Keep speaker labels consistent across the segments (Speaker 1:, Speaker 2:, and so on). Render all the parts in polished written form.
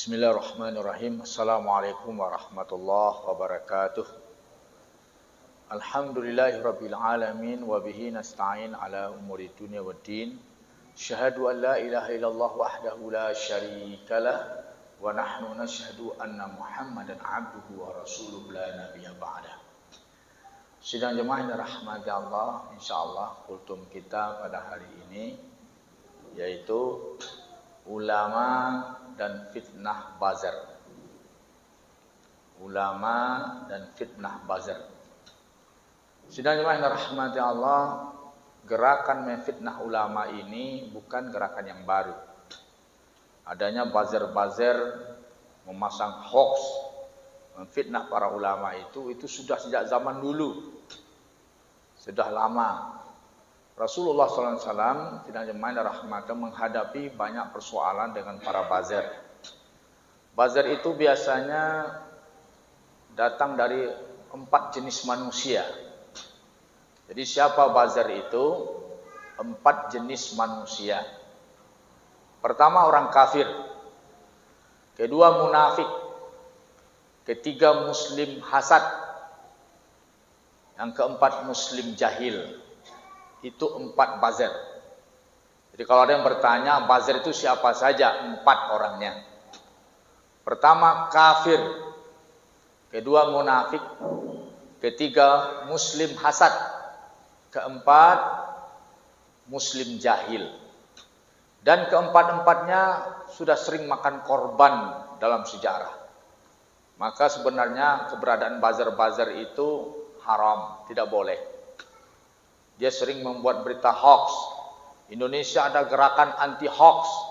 Speaker 1: Bismillahirrahmanirrahim. Assalamualaikum warahmatullahi wabarakatuh. Alhamdulillahirabbil alamin wa bihi nasta'in ala umuri dunya waddin. Syahadu an la ilaha illallah wahdahu la syarikalah wa nahnu nashhadu anna Muhammadan abduhu wa rasuluhu la nabiyya ba'dah. Sidang jemaah yang dirahmati Allah, insyaallah kultum kita pada hari ini yaitu ulama dan fitnah buzzer. Ulama dan fitnah buzzer. Sidang jemaah yang dirahmati Allah, gerakan memfitnah ulama ini bukan gerakan yang baru. Adanya buzzer-buzzer memasang hoax, memfitnah para ulama itu sudah sejak zaman dulu. Sudah lama. Rasulullah SAW tidak jemaah rahmatan menghadapi banyak persoalan dengan para buzzer. Buzzer itu biasanya datang dari 4 jenis manusia. Jadi siapa buzzer itu? 4 jenis manusia. Pertama orang kafir. Kedua munafik. Ketiga muslim hasad. Yang keempat muslim jahil. Itu 4 buzzer. Jadi kalau ada yang bertanya buzzer itu siapa saja? 4 orangnya. Pertama kafir, kedua munafik, ketiga muslim hasad, keempat muslim jahil. Dan keempat-empatnya sudah sering makan korban dalam sejarah. Maka sebenarnya keberadaan buzzer-buzzer itu haram, tidak boleh. Dia sering membuat berita hoax. Indonesia ada gerakan anti hoax.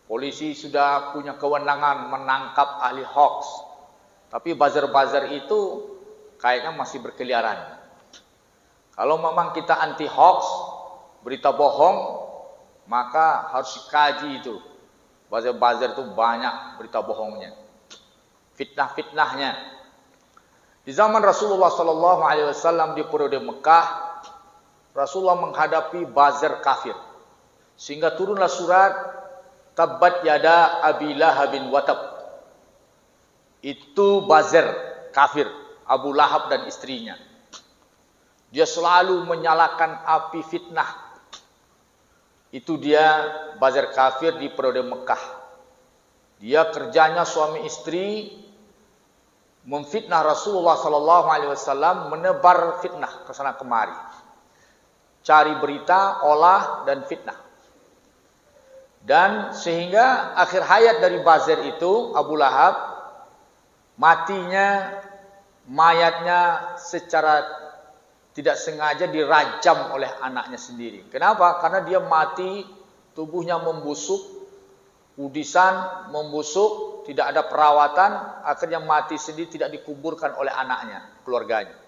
Speaker 1: Polisi sudah punya kewenangan menangkap ahli hoax. Tapi buzzer-buzzer itu kayaknya masih berkeliaran. Kalau memang kita anti hoax, berita bohong, maka harus dikaji itu. Buzzer-buzzer itu banyak berita bohongnya. Fitnah-fitnahnya. Di zaman Rasulullah SAW di periode Mekah, Rasulullah menghadapi buzzer kafir. Sehingga turunlah surat Tabbat yada Abi Lahabin watab. Itu buzzer kafir, Abu Lahab dan istrinya. Dia selalu menyalakan api fitnah. Itu dia buzzer kafir di periode Mekah. Dia kerjanya suami istri memfitnah Rasulullah SAW, menebar fitnah ke sana kemari. Cari berita, olah, dan fitnah. Dan sehingga akhir hayat dari buzzer itu, Abu Lahab, matinya, mayatnya secara tidak sengaja dirajam oleh anaknya sendiri. Kenapa? Karena dia mati, tubuhnya membusuk, udisan, membusuk, tidak ada perawatan, akhirnya mati sendiri, tidak dikuburkan oleh anaknya, keluarganya.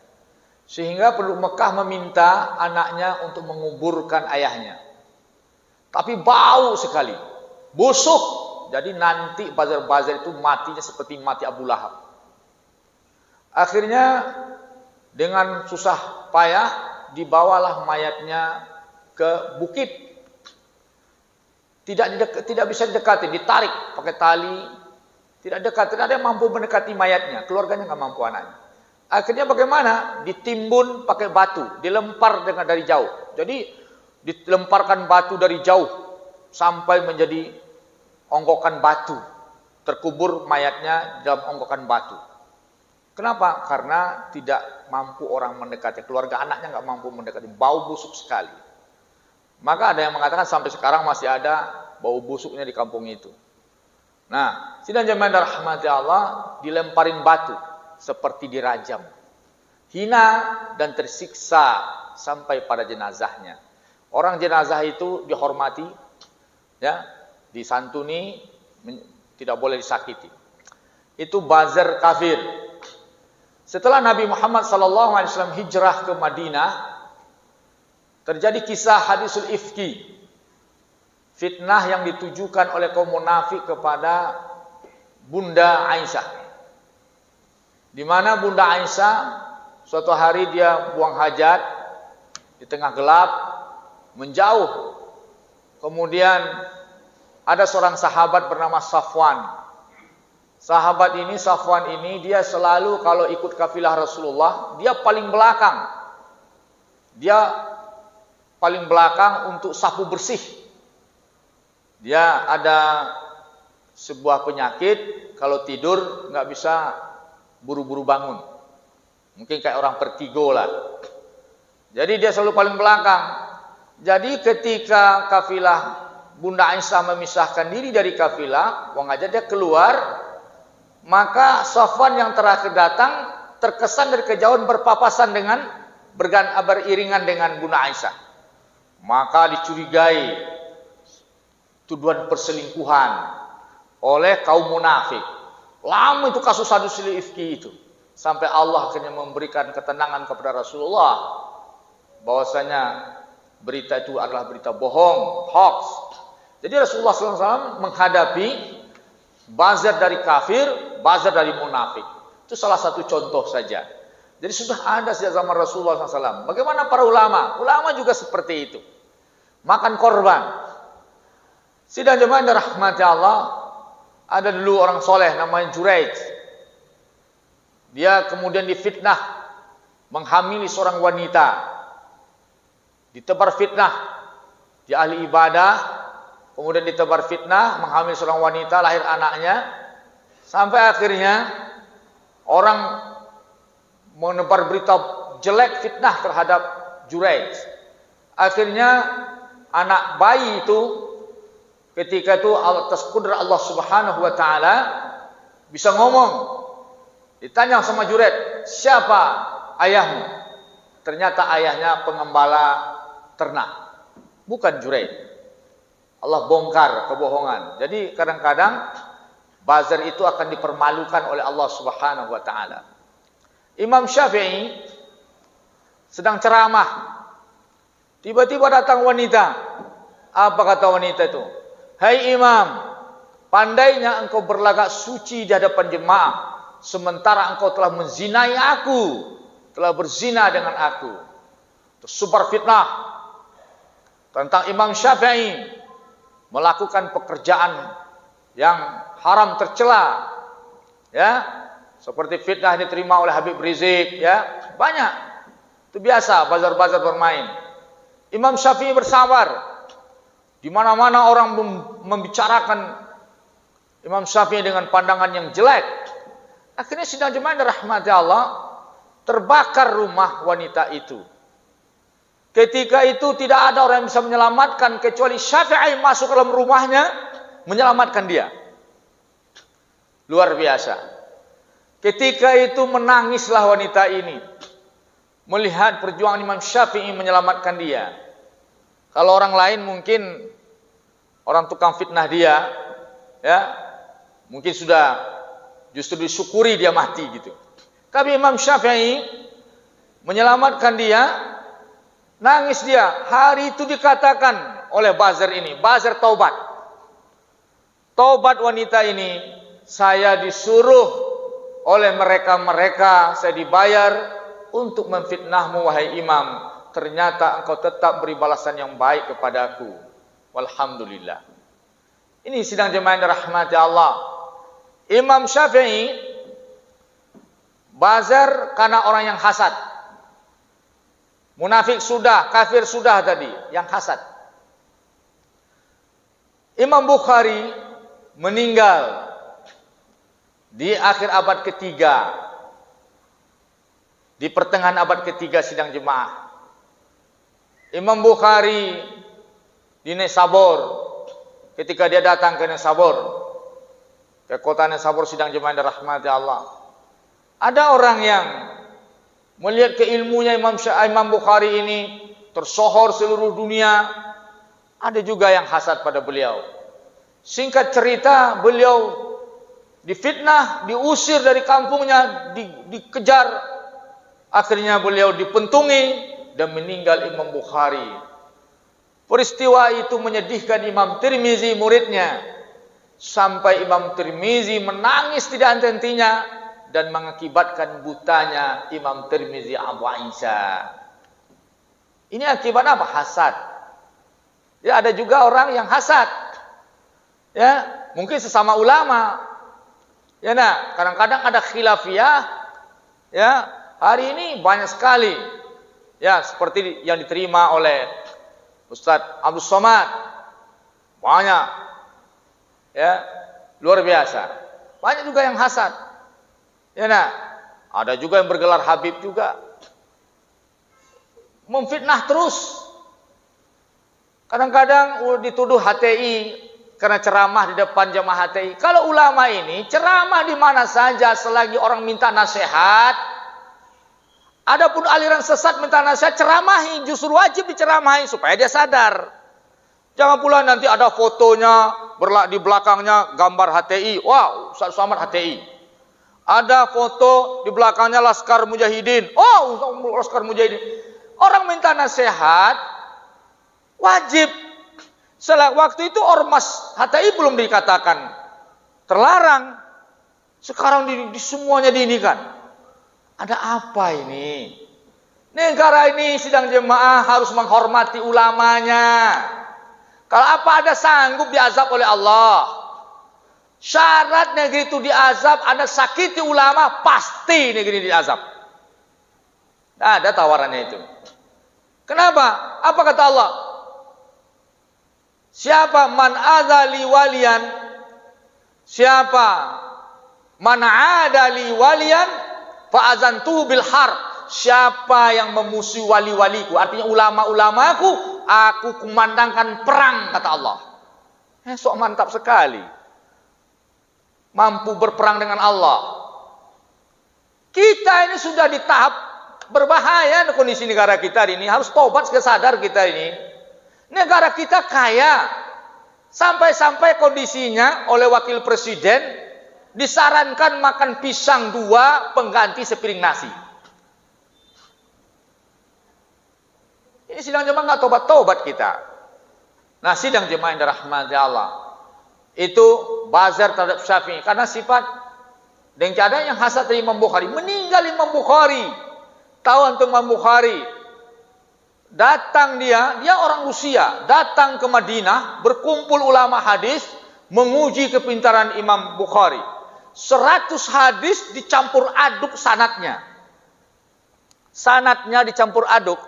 Speaker 1: Sehingga penduduk Mekah meminta anaknya untuk menguburkan ayahnya. Tapi bau sekali, busuk. Jadi nanti buzzer-buzzer itu matinya seperti mati Abu Lahab. Akhirnya dengan susah payah dibawalah mayatnya ke bukit. Tidak bisa didekati, ditarik pakai tali. Tidak dekat, tidak ada yang mampu mendekati mayatnya. Keluarganya nggak mampu anaknya. Akhirnya bagaimana? Ditimbun pakai batu, dilempar dari jauh. Jadi dilemparkan batu dari jauh sampai menjadi onggokan batu. Terkubur mayatnya dalam onggokan batu. Kenapa? Karena tidak mampu orang mendekati. Keluarga anaknya nggak mampu mendekati. Bau busuk sekali. Maka ada yang mengatakan sampai sekarang masih ada bau busuknya di kampung itu. Nah, sidang jemaah rahmati Allah, dilemparin batu seperti dirajam, hina dan tersiksa sampai pada jenazahnya. Orang jenazah itu dihormati, ya, disantuni, tidak boleh disakiti. Itu buzzer kafir. Setelah Nabi Muhammad SAW hijrah ke Madinah, terjadi kisah hadisul ifki, fitnah yang ditujukan oleh kaum munafik kepada Bunda Aisyah. Di mana Bunda Aisyah suatu hari dia buang hajat di tengah gelap, menjauh. Kemudian ada seorang sahabat bernama Safwan. Safwan ini dia selalu kalau ikut kafilah Rasulullah, dia paling belakang. Dia paling belakang untuk safu bersih. Dia ada sebuah penyakit, kalau tidur nggak bisa buru-buru bangun. Mungkin kayak orang vertigo lah. Jadi dia selalu paling belakang. Jadi ketika kafilah Bunda Aisyah memisahkan diri dari kafilah, wong aja dia keluar, maka Safwan yang terakhir datang terkesan dari kejauhan berpapasan dengan beriringan dengan Bunda Aisyah. Maka dicurigai tuduhan perselingkuhan oleh kaum munafik. Lama itu kasus Sadusil Ifki itu. Sampai Allah akhirnya memberikan ketenangan kepada Rasulullah bahwasanya berita itu adalah berita bohong, hoax. Jadi Rasulullah SAW menghadapi buzzer dari kafir, buzzer dari munafik. Itu salah satu contoh saja. Jadi sudah ada sejak zaman Rasulullah SAW. Bagaimana para ulama? Ulama juga seperti itu. Makan korban. Sidang jemaah yang dirahmati Allah, ada dulu orang soleh namanya Juraij. Dia kemudian difitnah menghamili seorang wanita. Ditebar fitnah, dia ahli ibadah, kemudian ditebar fitnah, menghamili seorang wanita, lahir anaknya, sampai akhirnya orang menebar berita jelek fitnah terhadap Juraij. Akhirnya anak bayi itu ketika itu atas kudrat Allah Subhanahu wa taala bisa ngomong. Ditanya sama Juraij, "Siapa ayahmu?" Ternyata ayahnya pengembala ternak, bukan Juraij. Allah bongkar kebohongan. Jadi kadang-kadang buzzer itu akan dipermalukan oleh Allah Subhanahu wa taala. Imam Syafi'i sedang ceramah. Tiba-tiba datang wanita. Apa kata wanita itu? "Hai Imam, pandainya engkau berlagak suci di hadapan jemaah, sementara engkau telah menzinai aku, telah berzina dengan aku." Tersebar fitnah tentang Imam Syafi'i melakukan pekerjaan yang haram tercela, ya, seperti fitnah diterima oleh Habib Rizik, ya, banyak. Itu biasa, bazar-bazar bermain. Imam Syafi'i bersabar. Di mana-mana orang membicarakan Imam Syafi'i dengan pandangan yang jelek. Akhirnya sidang jemaah dirahmati Allah, terbakar rumah wanita itu. Ketika itu tidak ada orang yang bisa menyelamatkan kecuali Syafi'i masuk ke dalam rumahnya menyelamatkan dia. Luar biasa. Ketika itu menangislah wanita ini melihat perjuangan Imam Syafi'i menyelamatkan dia. Kalau orang lain mungkin orang tukang fitnah dia, ya, mungkin sudah justru disyukuri dia mati gitu. Tapi Imam Syafi'i menyelamatkan dia. Nangis dia. Hari itu dikatakan oleh buzzer ini, buzzer taubat. Taubat wanita ini, saya disuruh oleh mereka-mereka, saya dibayar untuk memfitnahmu wahai imam. Ternyata engkau tetap beri balasan yang baik kepadaku. Walhamdulillah. Ini sidang jemaah yang dirahmati Allah. Imam Syafi'i buzzer karena orang yang hasad. Munafik sudah, kafir sudah tadi, yang hasad. Imam Bukhari meninggal di akhir abad ketiga, di pertengahan abad ketiga sidang jemaah. Imam Bukhari di Nesabur, ketika dia datang ke Nesabur, ke kota Nesabur sidang jemaah yang dirahmati Allah, ada orang yang melihat keilmunya Imam Bukhari ini tersohor seluruh dunia. Ada juga yang hasad pada beliau. Singkat cerita, beliau difitnah, diusir dari kampungnya, dikejar. Akhirnya beliau dipentungi dan meninggal Imam Bukhari. Peristiwa itu menyedihkan Imam Tirmizi, muridnya. Sampai Imam Tirmizi menangis tidak henti-hentinya dan mengakibatkan butanya Imam Tirmizi Abu Isa. Ini akibat apa? Hasad. Ya, ada juga orang yang hasad. Ya, mungkin sesama ulama. Ya nah, kadang-kadang ada khilafiyah. Ya, hari ini banyak sekali. Ya, seperti yang diterima oleh Ustadz Abdul Somad. Banyak. Ya, luar biasa. Banyak juga yang hasad. Ya nah, ada juga yang bergelar Habib juga. Memfitnah terus. Kadang-kadang dituduh HTI karena ceramah di depan jamaah HTI. Kalau ulama ini ceramah di mana saja selagi orang minta nasihat. Adapun aliran sesat minta nasihat, ceramahi, justru wajib diceramahi supaya dia sadar. Jangan pula nanti ada fotonya di belakangnya gambar HTI. Wow, Ustaz Somad HTI. Ada foto di belakangnya Laskar Mujahidin. Oh, Laskar Mujahidin. Orang minta nasihat wajib. Waktu itu ormas HTI belum dikatakan terlarang. Sekarang semuanya diinikan. Ada apa ini? Negara ini sidang jemaah harus menghormati ulamanya. Kalau apa ada sanggup diazab oleh Allah. Syarat negeri itu diazab, ada sakiti ulama, pasti negeri diazab. Nah, ada tawarannya itu. Kenapa? Apa kata Allah? Siapa man adzali waliyan? Siapa man adali waliyan fa'azantuhu bil harb? Siapa yang memusuhi wali-waliku, artinya ulama-ulamaku, aku kumandangkan perang, kata Allah. Sok mantap sekali. Mampu berperang dengan Allah. Kita ini sudah di tahap berbahaya kondisi negara kita ini. Harus tobat, sadar kita ini. Negara kita kaya. Sampai-sampai kondisinya oleh wakil presiden disarankan makan pisang 2 pengganti sepiring nasi. Ini sidang jemaah nggak tobat-tobat kita. Nah, sidang jemaah yang dirahmati Allah itu bazar terhadap Syafi'i karena sifat dan keadaan yang hasad dari Imam Bukhari. Meninggal Imam Bukhari. Tahu antum Imam Bukhari? Datang dia orang Rusia, datang ke Madinah, berkumpul ulama hadis, menguji kepintaran Imam Bukhari. 100 hadis dicampur aduk sanadnya. Sanadnya dicampur aduk.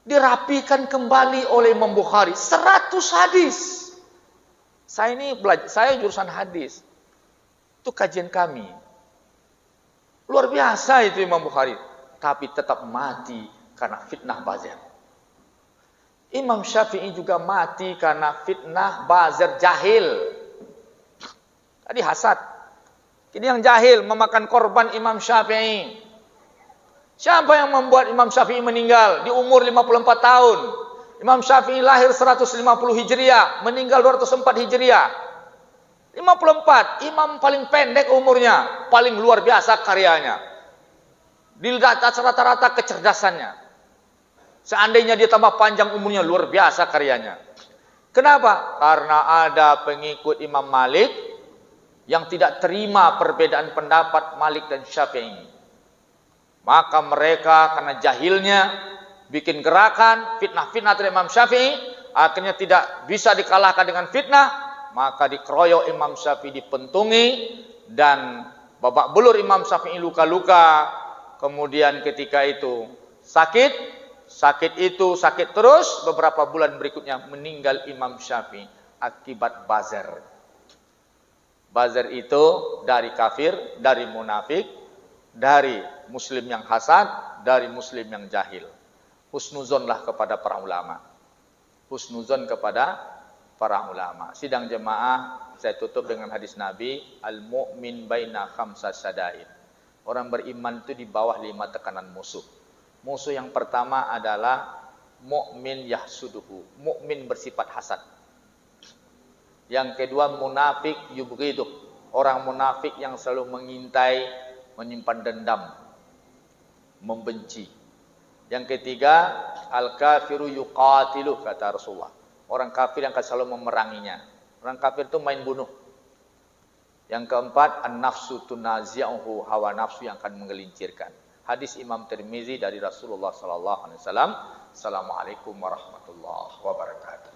Speaker 1: Dirapikan kembali oleh Imam Bukhari. 100 hadis. Saya jurusan hadis. Itu kajian kami. Luar biasa itu Imam Bukhari. Tapi tetap mati karena fitnah bazar. Imam Syafi'i juga mati karena fitnah bazar jahil. Tadi hasad. Ini yang jahil memakan korban Imam Syafi'i. Siapa yang membuat Imam Syafi'i meninggal di umur 54 tahun? Imam Syafi'i lahir 150 Hijriah, meninggal 204 Hijriah. 54, imam paling pendek umurnya, paling luar biasa karyanya. Di atas rata-rata kecerdasannya. Seandainya dia tambah panjang umurnya, luar biasa karyanya. Kenapa? Karena ada pengikut Imam Malik yang tidak terima perbedaan pendapat Malik dan Syafi'i. Maka mereka karena jahilnya bikin gerakan fitnah-fitnah terhadap Imam Syafi'i, akhirnya tidak bisa dikalahkan dengan fitnah, maka dikeroyok Imam Syafi'i, dipentungi dan babak belur Imam Syafi'i luka-luka. Kemudian ketika itu sakit terus, beberapa bulan berikutnya meninggal Imam Syafi'i akibat bazar. Bazar itu dari kafir, dari munafik, dari muslim yang hasad, dari muslim yang jahil. Husnuzonlah kepada para ulama. Husnuzon kepada para ulama. Sidang jemaah, saya tutup dengan hadis Nabi, al-mu'min baina khamsa syada'id. Orang beriman itu di bawah 5 tekanan musuh. Musuh yang pertama adalah mu'min yahsuduhu. Mu'min bersifat hasad. Yang kedua munafik yubghiduh. Orang munafik yang selalu mengintai, menyimpan dendam, membenci. Yang ketiga, al-kafiru yuqatiluh, kata Rasulullah. Orang kafir yang akan selalu memeranginya. Orang kafir itu main bunuh. Yang keempat, an-nafsu tunazi'uhu, hawa nafsu yang akan menggelincirkan. Hadis Imam Tirmizi dari Rasulullah sallallahu alaihi wasallam. Assalamualaikum warahmatullahi wabarakatuh.